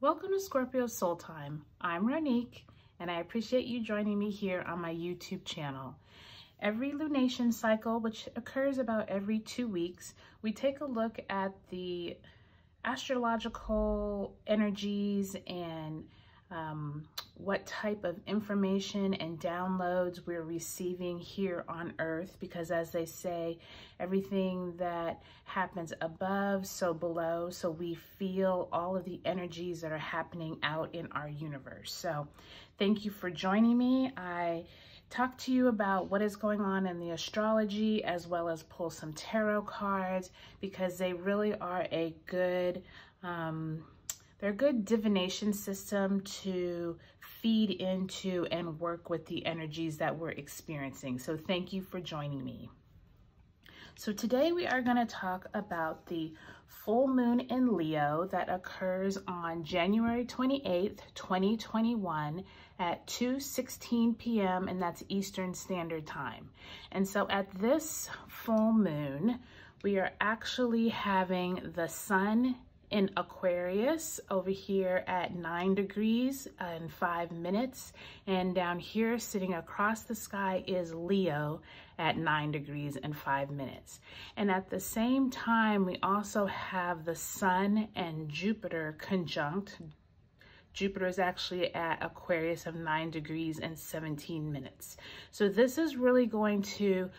Welcome to Scorpio Soul Time. I'm Ronique, and I appreciate you joining me here on my YouTube channel. Every lunation cycle, which occurs about every 2 weeks, we take a look at the astrological energies and what type of information and downloads we're receiving here on Earth, because as they say, everything that happens above, so below, so we feel all of the energies that are happening out in our universe. So thank you for joining me. I talk to you about what is going on in the astrology, as well as pull some tarot cards, because they really are a good they're a good divination system to feed into and work with the energies that we're experiencing. So thank you for joining me. So today we are going to talk about the full moon in Leo that occurs on January 28th, 2021 at 2:16 p.m. and that's Eastern Standard Time. And so at this full moon, we are actually having the sun in Aquarius over here at 9 degrees and 5 minutes. And down here sitting across the sky is Leo at 9 degrees and 5 minutes. And at the same time, we also have the sun and Jupiter conjunct. Jupiter is actually at Aquarius of 9 degrees and 17 minutes. So this is really going to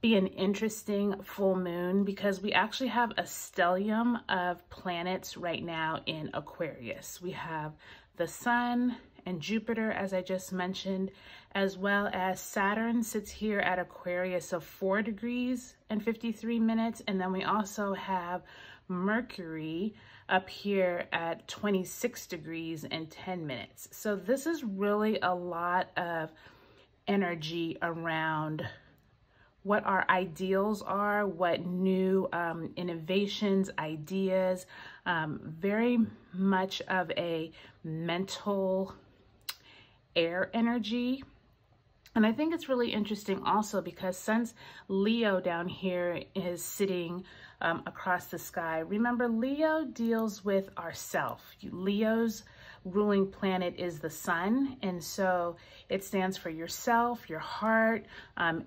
be an interesting full moon because we actually have a stellium of planets right now in Aquarius. We have the sun and Jupiter, as I just mentioned, as well as Saturn sits here at Aquarius of 4 degrees and 53 minutes. And then we also have Mercury up here at 26 degrees and 10 minutes. So this is really a lot of energy around what our ideals are, what new innovations, ideas, very much of a mental air energy. And I think it's really interesting also because since Leo down here is sitting across the sky, remember Leo deals with ourself. Leo's ruling planet is the sun, and so it stands for yourself, your heart,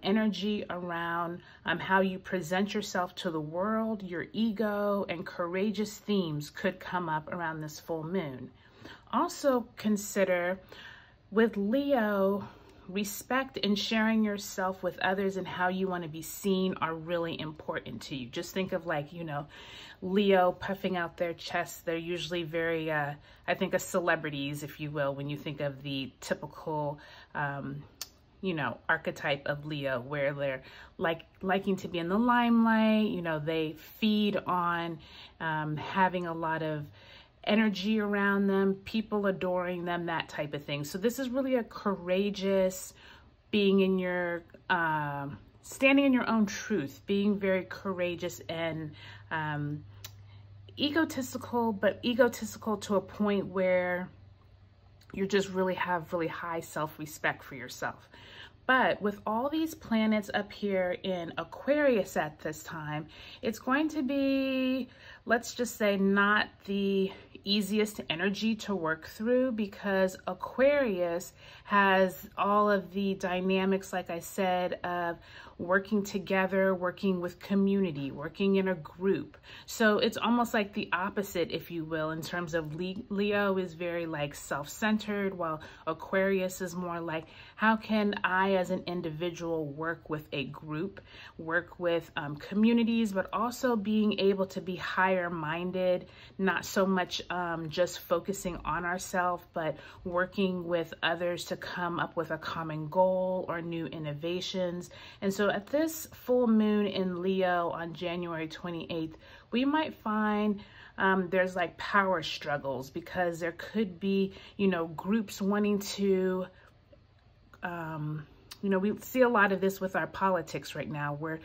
energy around how you present yourself to the world, your ego, and courageous themes could come up around this full moon. Also consider with Leo, respect and sharing yourself with others and how you want to be seen are really important to you. Just think of like, Leo puffing out their chests. They're usually very, I think of celebrities, if you will, when you think of the typical, archetype of Leo, where they're liking to be in the limelight. They feed on having a lot of energy around them, people adoring them, that type of thing. So this is really a courageous being in your, standing in your own truth, being very courageous and egotistical, but egotistical to a point where you just really have really high self-respect for yourself. But with all these planets up here in Aquarius at this time, it's going to be, let's just say, not the easiest energy to work through, because Aquarius has all of the dynamics, like I said, of working together, working with community, working in a group. So it's almost like the opposite, if you will, in terms of Leo is very like self-centered, while Aquarius is more like, how can I as an individual work with a group, work with communities, but also being able to be higher minded, not so much just focusing on ourselves, but working with others to come up with a common goal or new innovations. And so at this full moon in Leo on January 28th, we might find there's like power struggles, because there could be, groups wanting to, we see a lot of this with our politics right now, where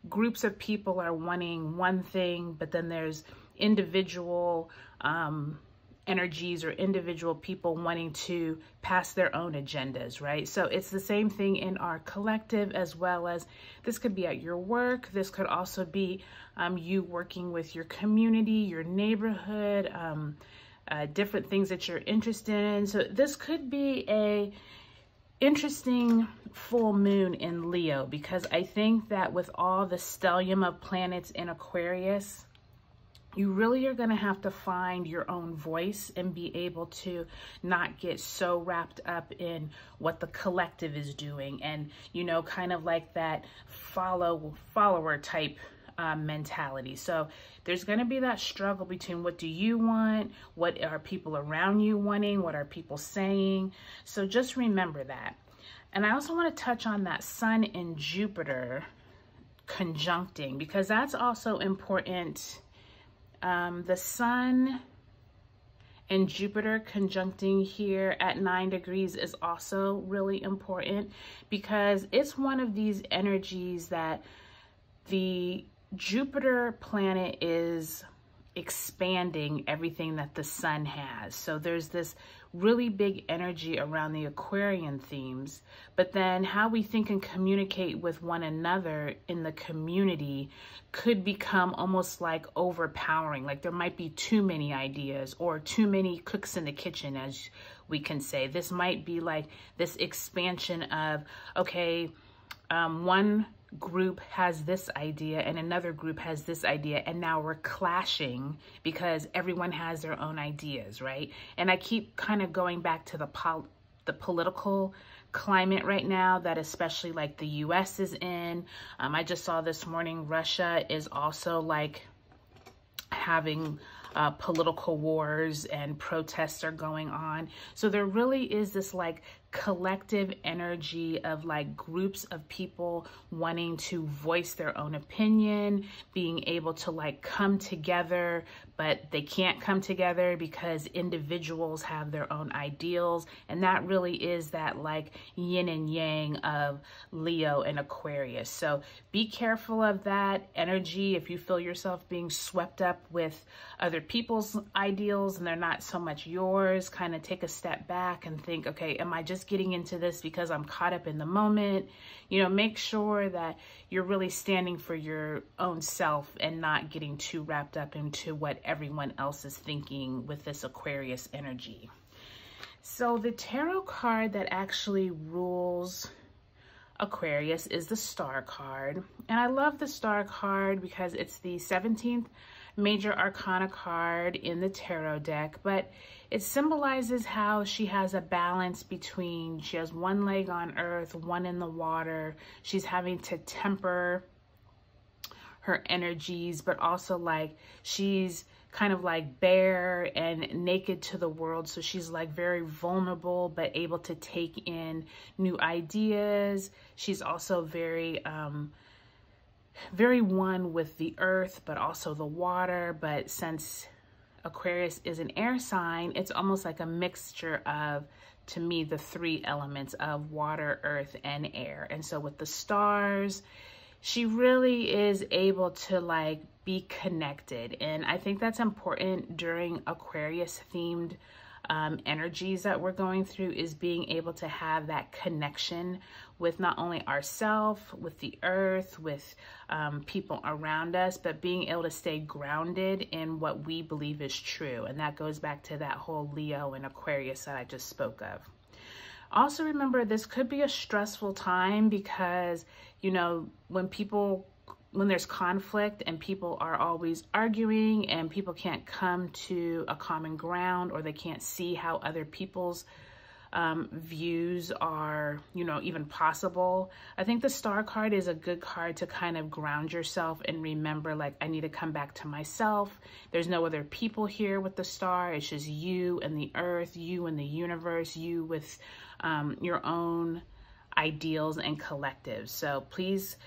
groups of people are wanting one thing, but then there's individual energies or individual people wanting to pass their own agendas, right? So it's the same thing in our collective, as well as this could be at your work. This could also be you working with your community, your neighborhood, different things that you're interested in. So this could be a interesting full moon in Leo, because I think that with all the stellium of planets in Aquarius, you really are going to have to find your own voice and be able to not get so wrapped up in what the collective is doing, and, you know, kind of like that follower type mentality. So there's going to be that struggle between what do you want, what are people around you wanting, what are people saying. So just remember that. And I also want to touch on that Sun and Jupiter conjuncting, because that's also important. The Sun and Jupiter conjuncting here at 9 degrees is also really important, because it's one of these energies that the Jupiter planet is expanding everything that the Sun has. So there's this really big energy around the Aquarian themes, but then how we think and communicate with one another in the community could become almost like overpowering. Like there might be too many ideas or too many cooks in the kitchen, as we can say. This might be like this expansion of, okay, one group has this idea and another group has this idea, and now we're clashing because everyone has their own ideas, right? And I keep kind of going back to the political climate right now that especially like the US is in. I just saw this morning Russia is also like having political wars and protests are going on. So there really is this like collective energy of like groups of people wanting to voice their own opinion, being able to like come together, but they can't come together because individuals have their own ideals. And that really is that like yin and yang of Leo and Aquarius. So be careful of that energy. If you feel yourself being swept up with other people's ideals and they're not so much yours, kind of take a step back and think, okay, am I just getting into this because I'm caught up in the moment? You know, make sure that you're really standing for your own self and not getting too wrapped up into what everyone else is thinking with this Aquarius energy. So the tarot card that actually rules Aquarius is the Star card. And I love the Star card because it's the 17th major arcana card in the tarot deck, but it symbolizes how she has a balance between, she has one leg on earth, one in the water. She's having to temper her energies, but also like she's kind of like bare and naked to the world. So she's like very vulnerable, but able to take in new ideas. She's also very one with the earth, but also the water. But since Aquarius is an air sign, it's almost like a mixture of, to me, the three elements of water, earth, and air. And so with the stars, she really is able to like be connected. And I think that's important during Aquarius themed energies that we're going through, is being able to have that connection with not only ourselves, with the earth, with people around us, but being able to stay grounded in what we believe is true. And that goes back to that whole Leo and Aquarius that I just spoke of. Also remember, this could be a stressful time because, you know, when there's conflict and people are always arguing and people can't come to a common ground, or they can't see how other people's views are, you know, even possible. I think the Star card is a good card to kind of ground yourself and remember, like, I need to come back to myself. There's no other people here with the Star. It's just you and the earth, you and the universe, you with your own ideals and collectives. So please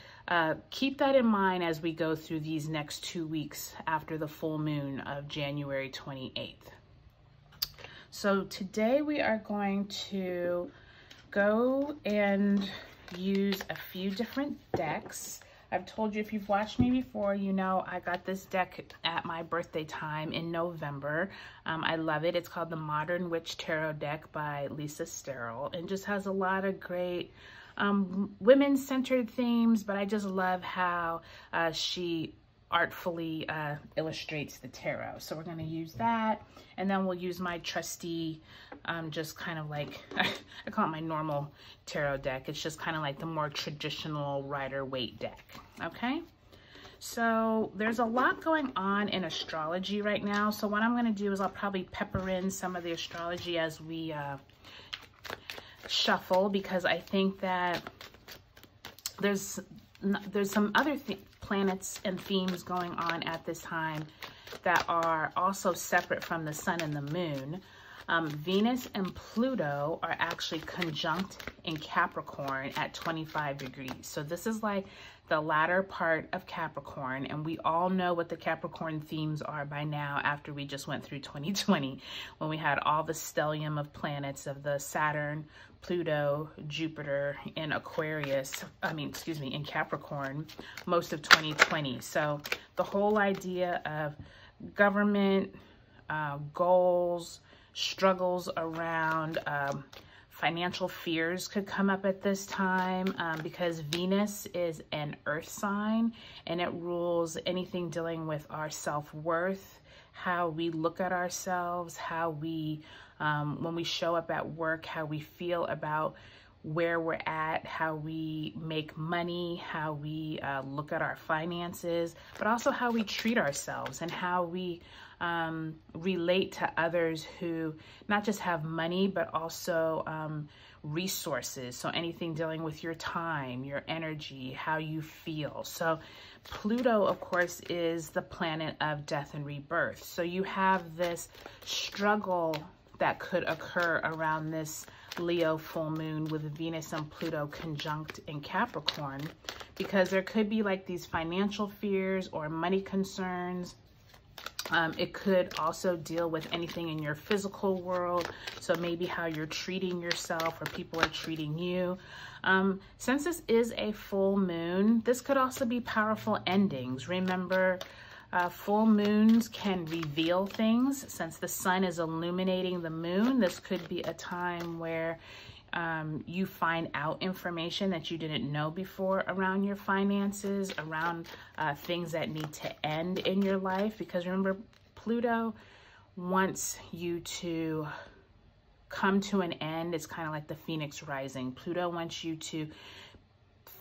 keep that in mind as we go through these next 2 weeks after the full moon of January 28th. So today we are going to go and use a few different decks. I've told you, if you've watched me before, you know I got this deck at my birthday time in November. I love it. It's called the Modern Witch Tarot Deck by Lisa Sterrell, and just has a lot of great women-centered themes, but I just love how she artfully illustrates the tarot. So we're going to use that, and then we'll use my trusty, just kind of like, I call it my normal tarot deck. It's just kind of like the more traditional Rider-Waite deck, okay? So there's a lot going on in astrology right now. So what I'm going to do is I'll probably pepper in some of the astrology as we shuffle, because I think that there's some other planets and themes going on at this time that are also separate from the sun and the moon. Venus and Pluto are actually conjunct in Capricorn at 25 degrees. So this is like the latter part of Capricorn, and we all know what the Capricorn themes are by now after we just went through 2020 when we had all the stellium of planets of the Saturn, Pluto, Jupiter in Aquarius, in Capricorn, most of 2020. So the whole idea of government, goals, struggles around financial fears could come up at this time, because Venus is an earth sign and it rules anything dealing with our self-worth, how we look at ourselves, how we, when we show up at work, how we feel about where we're at, how we make money, how we look at our finances, but also how we treat ourselves and how we relate to others who not just have money, but also resources. So anything dealing with your time, your energy, how you feel. So Pluto, of course, is the planet of death and rebirth. So you have this struggle that could occur around this Leo full moon with Venus and Pluto conjunct in Capricorn, because there could be like these financial fears or money concerns. It could also deal with anything in your physical world. So maybe how you're treating yourself or people are treating you. Since this is a full moon, this could also be powerful endings. Remember, full moons can reveal things. Since the sun is illuminating the moon, this could be a time where you find out information that you didn't know before around your finances, around things that need to end in your life. Because remember, Pluto wants you to come to an end. It's kind of like the phoenix rising. Pluto wants you to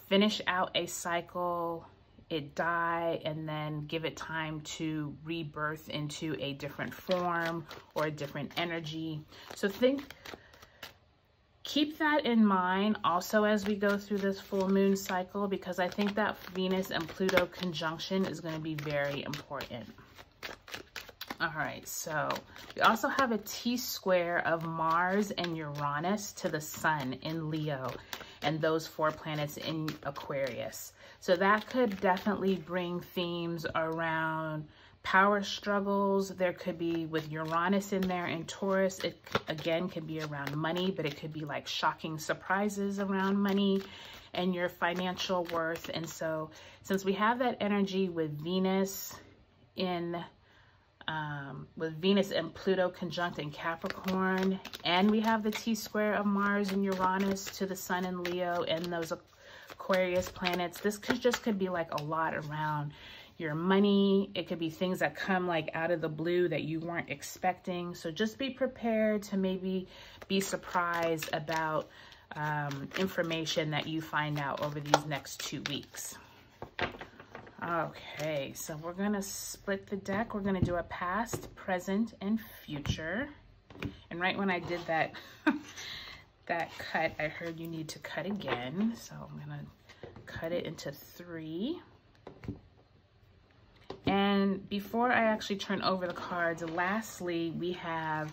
finish out a cycle, it die, and then give it time to rebirth into a different form or a different energy. So keep that in mind also as we go through this full moon cycle, because I think that Venus and Pluto conjunction is going to be very important. All right, so we also have a T-square of Mars and Uranus to the sun in Leo, and those 4 planets in Aquarius. So that could definitely bring themes around power struggles. There could be, with Uranus in there in Taurus, it again could be around money, but it could be like shocking surprises around money and your financial worth. And so since we have that energy with Venus and Pluto conjunct in Capricorn, and we have the T-square of Mars and Uranus to the sun in Leo and those Aquarius planets, this could be like a lot around your money. It could be things that come like out of the blue that you weren't expecting. So just be prepared to maybe be surprised about information that you find out over these next 2 weeks. Okay, so we're gonna split the deck. We're gonna do a past, present, and future. And right when I did that that cut, I heard you need to cut again. So I'm gonna cut it into 3. And before I actually turn over the cards, lastly, we have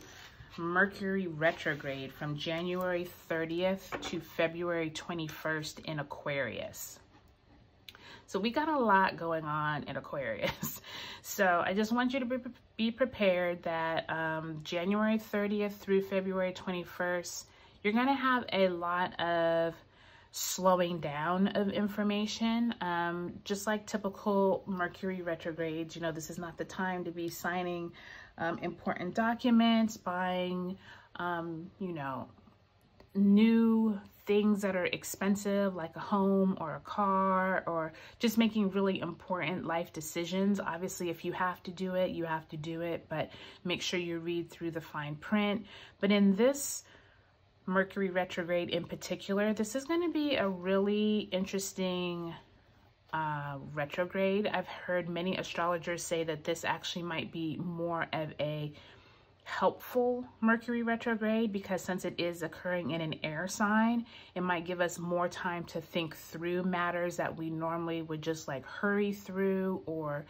Mercury retrograde from January 30th to February 21st in Aquarius. So we got a lot going on in Aquarius. So I just want you to be prepared that January 30th through February 21st, you're gonna have a lot of slowing down of information, just like typical Mercury retrogrades. You know, this is not the time to be signing important documents, buying, you know, new things that are expensive, like a home or a car, or just making really important life decisions. Obviously, if you have to do it, you have to do it, but make sure you read through the fine print. But in this Mercury retrograde in particular, this is going to be a really interesting retrograde. I've heard many astrologers say that this actually might be more of a helpful Mercury retrograde, because since it is occurring in an air sign, it might give us more time to think through matters that we normally would just like hurry through, or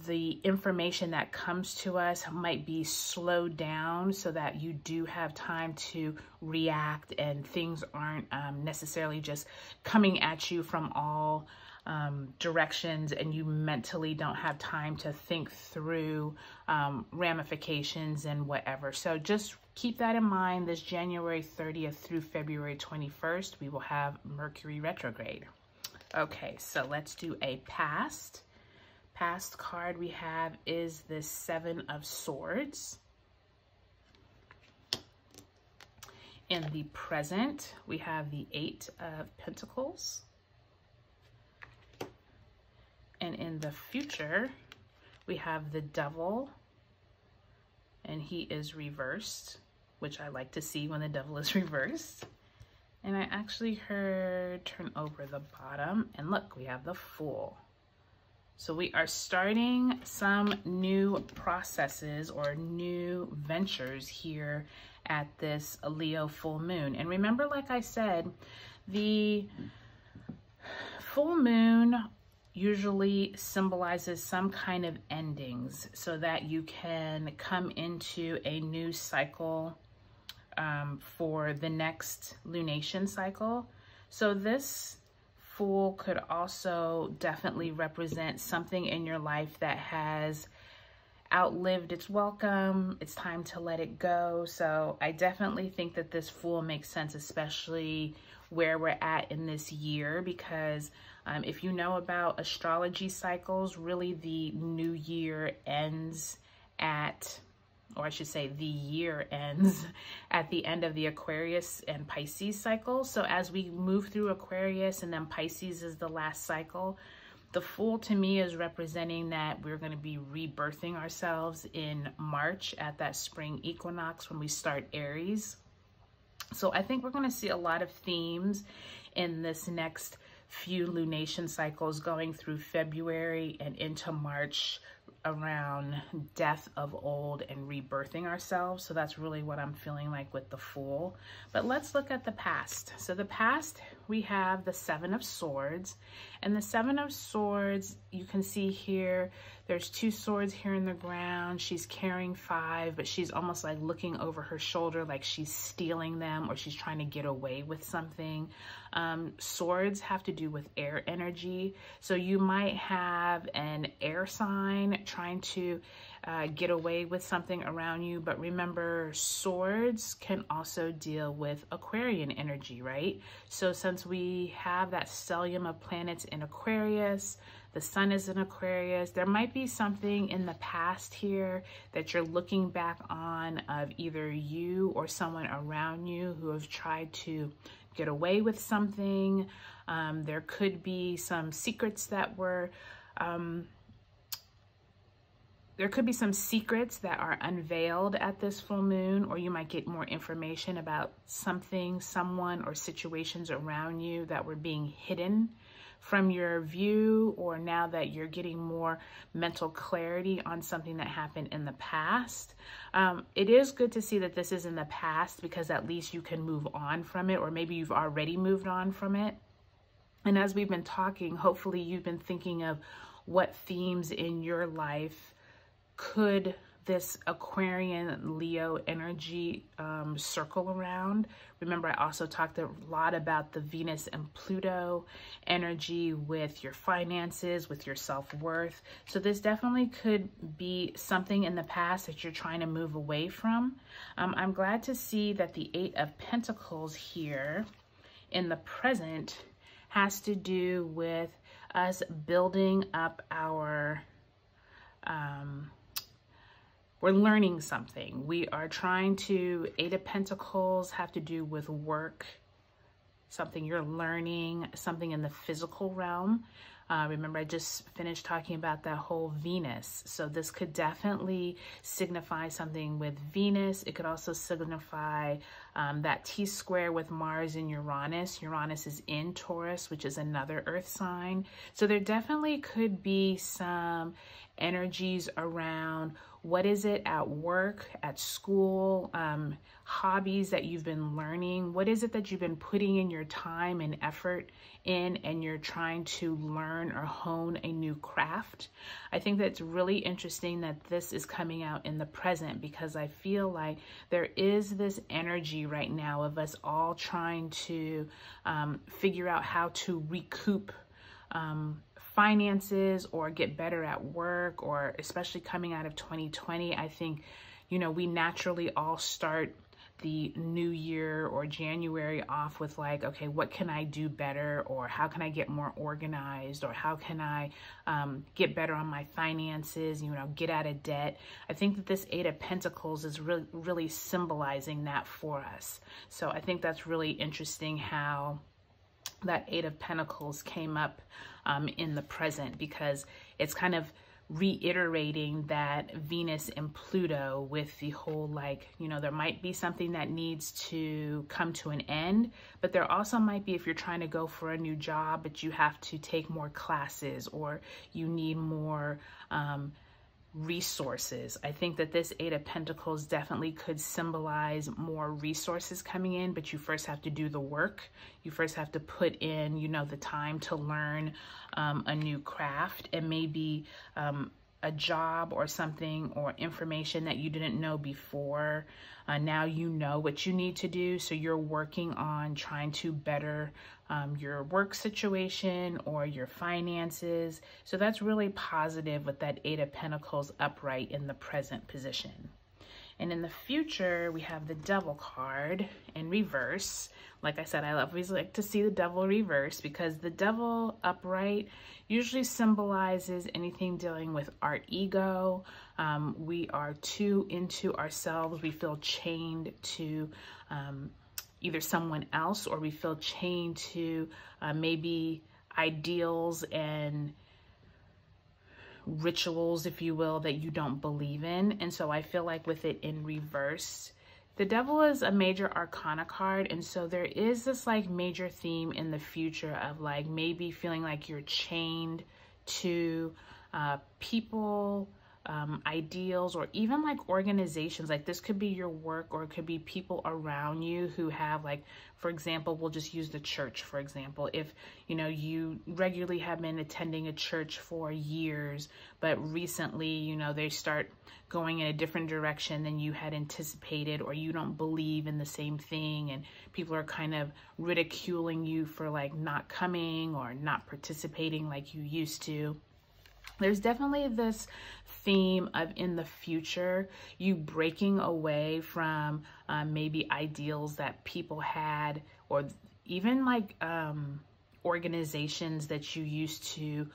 the information that comes to us might be slowed down so that you do have time to react and things aren't necessarily just coming at you from all directions, and you mentally don't have time to think through ramifications and whatever. So just keep that in mind. This January 30th through February 21st, we will have Mercury retrograde. Okay, so let's do a past. Past card we have is the Seven of Swords. In the present, we have the Eight of Pentacles. And in the future, we have the Devil, and he is reversed, which I like to see when the Devil is reversed. And I actually heard turn over the bottom, and look, we have the Fool. So we are starting some new processes or new ventures here at this Leo full moon. And remember, like I said, the full moon usually symbolizes some kind of endings so that you can come into a new cycle for the next lunation cycle. So this Fool could also definitely represent something in your life that has outlived its welcome. It's time to let it go. So I definitely think that this Fool makes sense, especially where we're at in this year, because if you know about astrology cycles, really the new year ends at, or I should say the year ends at the end of the Aquarius and Pisces cycle. So as we move through Aquarius and then Pisces is the last cycle, the Fool to me is representing that we're going to be rebirthing ourselves in March at that spring equinox when we start Aries. So I think we're going to see a lot of themes in this next few lunation cycles going through February and into March around death of old and rebirthing ourselves. So that's really what I'm feeling like with the Fool. But let's look at the past. So the past, we have the Seven of Swords, and the Seven of Swords, you can see here, there's two swords here in the ground. She's carrying 5, but she's almost like looking over her shoulder like she's stealing them or she's trying to get away with something. Swords have to do with air energy. So you might have an air sign trying to get away with something around you. But remember, swords can also deal with Aquarian energy, right? So since we have that stellium of planets in Aquarius, the sun is in Aquarius, there might be something in the past here that you're looking back on of either you or someone around you who have tried to get away with something. There could be some secrets that were, there could be some secrets that are unveiled at this full moon, or you might get more information about something, someone, or situations around you that were being hidden from your view, or now that you're getting more mental clarity on something that happened in the past. It is good to see that this is in the past, because at least you can move on from it, or maybe you've already moved on from it. And as we've been talking, hopefully you've been thinking of what themes in your life could this Aquarian Leo energy circle around. Remember, I also talked a lot about the Venus and Pluto energy with your finances, with your self-worth. So this definitely could be something in the past that you're trying to move away from. I'm glad to see that the Eight of Pentacles here in the present has to do with us building up our we're learning something. We are trying to, Eight of Pentacles have to do with work, something you're learning, something in the physical realm. Remember, I just finished talking about that whole Venus. So this could definitely signify something with Venus. It could also signify that T-square with Mars and Uranus. Uranus is in Taurus, which is another earth sign. So there definitely could be some energies around what is it at work, at school, hobbies that you've been learning. What is it that you've been putting in your time and effort in, and you're trying to learn or hone a new craft? I think that's really interesting that this is coming out in the present, because I feel like there is this energy right now of us all trying to figure out how to recoup finances or get better at work, or especially coming out of 2020. I think, you know, we naturally all start the new year or January off with like, okay, what can I do better? Or how can I get more organized? Or how can I get better on my finances, you know, get out of debt? I think that this Eight of Pentacles is really symbolizing that for us. So I think that's really interesting how that Eight of Pentacles came up in the present, because it's kind of reiterating that Venus and Pluto with the whole, like, you know, there might be something that needs to come to an end, but there also might be, if you're trying to go for a new job, but you have to take more classes, or you need more resources. I think that this Eight of Pentacles definitely could symbolize more resources coming in, but you first have to do the work. You first have to put in, you know, the time to learn a new craft, and maybe a job or something or information that you didn't know before. Now you know what you need to do, so you're working on trying to better your work situation or your finances. So that's really positive with that Eight of Pentacles upright in the present position. And in the future, we have the Devil card in reverse. Like I said, I always like to see the Devil reverse, because the Devil upright usually symbolizes anything dealing with our ego. We are too into ourselves. We feel chained to either someone else, or we feel chained to maybe ideals and rituals, if you will, that you don't believe in. And so I feel like with it in reverse, the Devil is a major arcana card. And so there is this like major theme in the future of like maybe feeling like you're chained to people, ideals, or even like organizations. Like this could be your work, or it could be people around you who have, like, for example, we'll just use the church, for example. If, you know, you regularly have been attending a church for years, but recently, you know, they start going in a different direction than you had anticipated, or you don't believe in the same thing, and people are kind of ridiculing you for like not coming or not participating like you used to. There's definitely this theme of, in the future, you breaking away from maybe ideals that people had, or even like organizations that you used to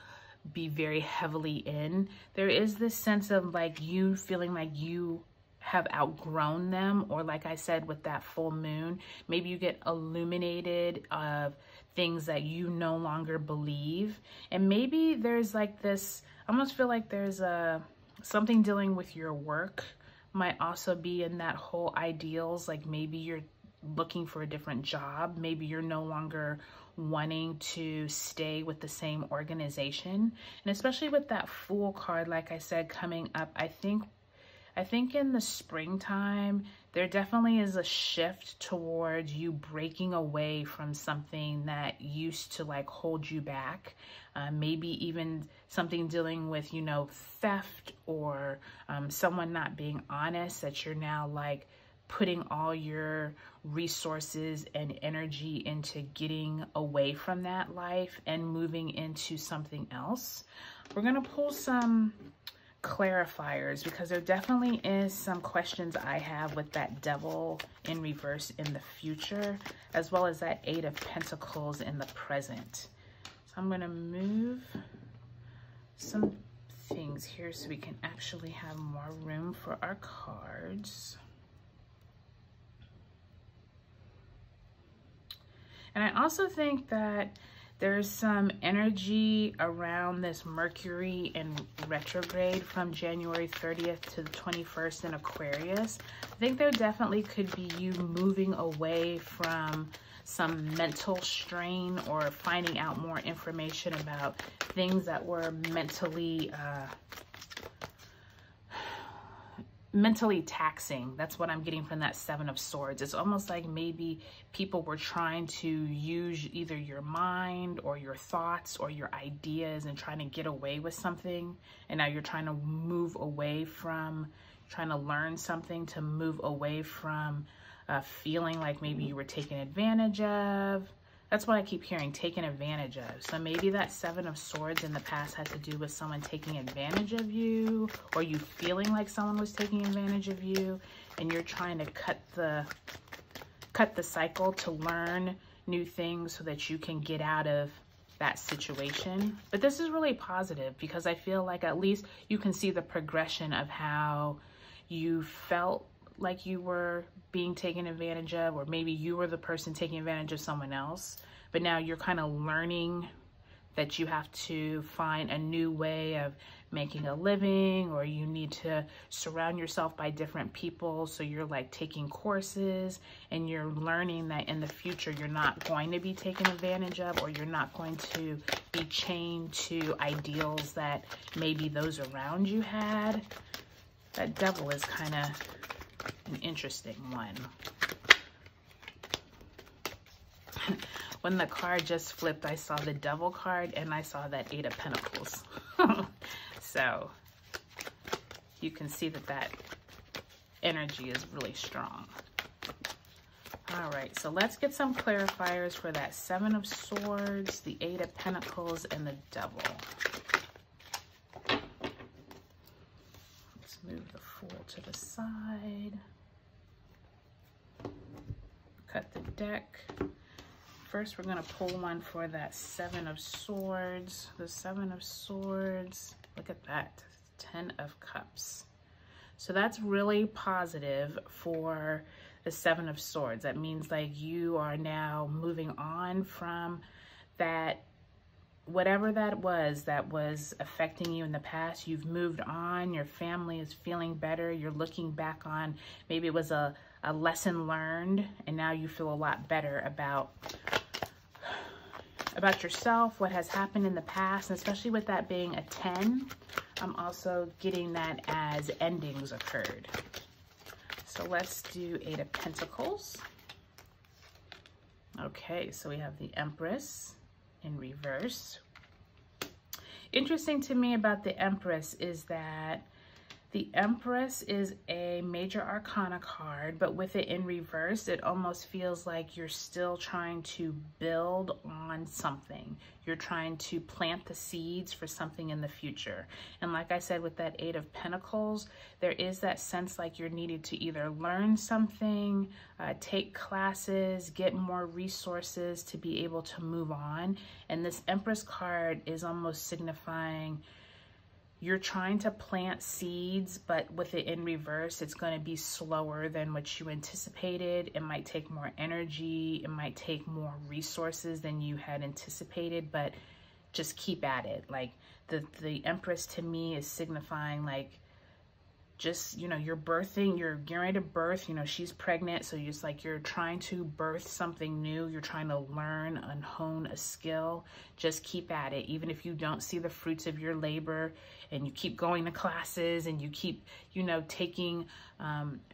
be very heavily in. There is this sense of like you feeling like you have outgrown them, or like I said with that full moon, maybe you get illuminated of things that you no longer believe. And maybe there's like this, I almost feel like there's something dealing with your work might also be in that whole ideals. Like maybe you're looking for a different job. Maybe you're no longer wanting to stay with the same organization. And especially with that Fool card, like I said, coming up, I think in the springtime, there definitely is a shift towards you breaking away from something that used to like hold you back. Maybe even something dealing with, you know, theft, or someone not being honest, that you're now like putting all your resources and energy into getting away from that life and moving into something else. We're going to pull some clarifiers, because there definitely is some questions I have with that Devil in reverse in the future, as well as that Eight of Pentacles in the present. So I'm going to move some things here so we can actually have more room for our cards. And I also think that there's some energy around this Mercury in retrograde from January 30th to the 21st in Aquarius. I think there definitely could be you moving away from some mental strain or finding out more information about things that were mentally taxing. That's what I'm getting from that Seven of Swords. It's almost like maybe people were trying to use either your mind or your thoughts or your ideas and trying to get away with something. And now you're trying to move away from, trying to learn something to move away from feeling like maybe you were taken advantage of. That's what I keep hearing, taken advantage of. So maybe that Seven of Swords in the past had to do with someone taking advantage of you, or you feeling like someone was taking advantage of you, and you're trying to cut the cycle to learn new things so that you can get out of that situation. But this is really positive because I feel like at least you can see the progression of how you felt like you were being taken advantage of, or maybe you were the person taking advantage of someone else, but now you're kind of learning that you have to find a new way of making a living, or you need to surround yourself by different people. So you're like taking courses and you're learning that in the future you're not going to be taken advantage of, or you're not going to be chained to ideals that maybe those around you had. That Devil is kind of an interesting one. When the card just flipped, I saw the Devil card and I saw that Eight of Pentacles. So you can see that that energy is really strong. All right, so let's get some clarifiers for that Seven of Swords, the Eight of Pentacles, and the Devil. Let's move the Fool to the side. Cut the deck. First, we're gonna pull one for that Seven of Swords. The Seven of Swords, look at that, 10 of Cups. So that's really positive for the Seven of Swords. That means like you are now moving on from that, whatever that was affecting you in the past. You've moved on, your family is feeling better. You're looking back on, maybe it was a lesson learned, and now you feel a lot better about yourself, what has happened in the past, and especially with that being a 10, I'm also getting that as endings occurred. So let's do Eight of Pentacles. Okay, so we have the Empress in reverse. Interesting to me about the Empress is that the Empress is a major arcana card, but with it in reverse, it almost feels like you're still trying to build on something. You're trying to plant the seeds for something in the future. And like I said, with that Eight of Pentacles, there is that sense like you're needed to either learn something, take classes, get more resources to be able to move on. And this Empress card is almost signifying you're trying to plant seeds, but with it in reverse, it's going to be slower than what you anticipated. It might take more energy. It might take more resources than you had anticipated, but just keep at it. Like the Empress to me is signifying like, just, you know, you're getting ready to birth, you know, she's pregnant. So just like you're trying to birth something new, you're trying to learn and hone a skill. Just keep at it. Even if you don't see the fruits of your labor, and you keep going to classes and you keep, you know, taking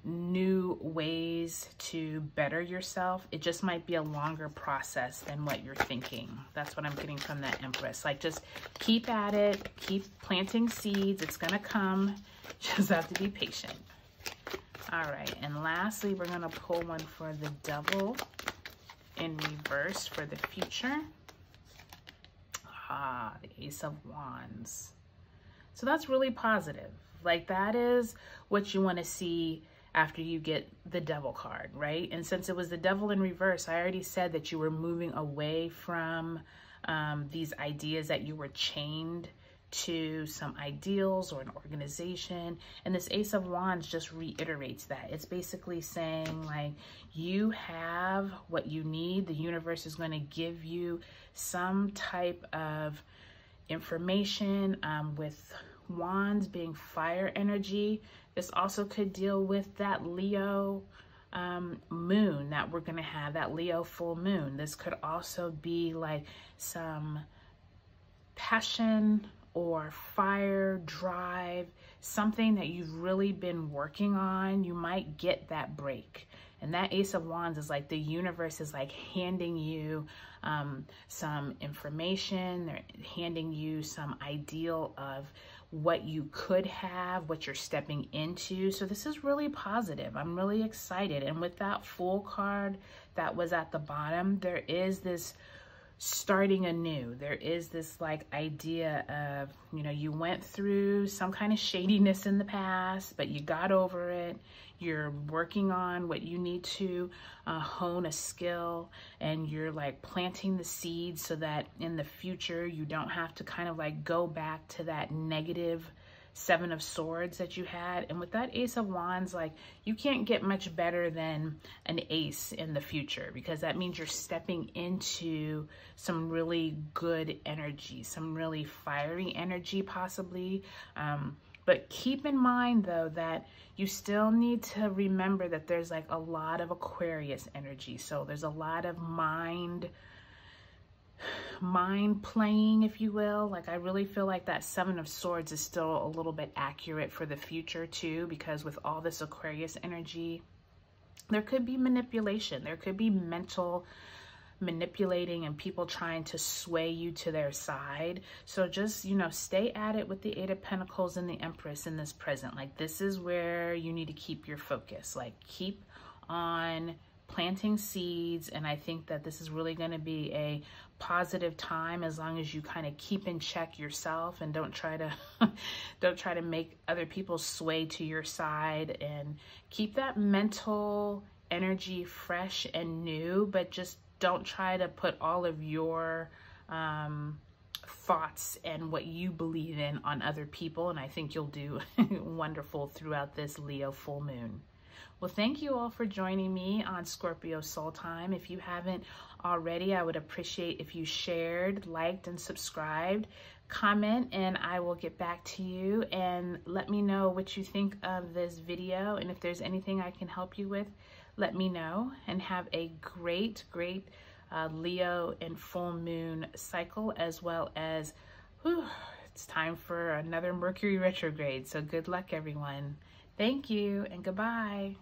new ways to better yourself, it just might be a longer process than what you're thinking. That's what I'm getting from that Empress. Like, just keep at it, keep planting seeds. It's gonna come. Just have to be patient. All right, and lastly, we're gonna pull one for the Devil in reverse for the future. Ah, the Ace of Wands. So that's really positive. Like, that is what you want to see after you get the Devil card, right? And since it was the Devil in reverse, I already said that you were moving away from these ideas that you were chained to some ideals or an organization. And this Ace of Wands just reiterates that. It's basically saying like, you have what you need. The universe is going to give you some type of information. With Wands being fire energy, this also could deal with that Leo moon that we're going to have, that Leo full moon. This could also be like some passion or fire, drive, something that you've really been working on. You might get that break. And that Ace of Wands is like the universe is like handing you some information. They're handing you some ideal of what you could have, what you're stepping into. So this is really positive. I'm really excited. And with that Fool card that was at the bottom, there is this starting anew. There is this like idea of, you know, you went through some kind of shadiness in the past, but you got over it. You're working on what you need to hone a skill, and you're like planting the seeds so that in the future you don't have to kind of like go back to that negative Seven of Swords that you had. And with that Ace of Wands, like, you can't get much better than an ace in the future, because that means you're stepping into some really good energy, some really fiery energy possibly. But keep in mind though that you still need to remember that there's like a lot of Aquarius energy. So there's a lot of mind playing, if you will. Like, I really feel like that Seven of Swords is still a little bit accurate for the future too, because with all this Aquarius energy, there could be manipulation. There could be mental manipulating and people trying to sway you to their side. So just, you know, stay at it with the Eight of Pentacles and the Empress in this present. Like, this is where you need to keep your focus. Like, keep on planting seeds. And I think that this is really going to be a positive time, as long as you kind of keep in check yourself and don't try to make other people sway to your side, and keep that mental energy fresh and new, but just don't try to put all of your thoughts and what you believe in on other people. And I think you'll do wonderful throughout this Leo full moon. Well, thank you all for joining me on Scorpio Soul Time. If you haven't already, I would appreciate if you shared, liked, and subscribed. Comment, and I will get back to you, and let me know what you think of this video. And if there's anything I can help you with, let me know. And have a great Leo and full moon cycle, as well as it's time for another Mercury retrograde. So good luck, everyone. Thank you, and goodbye.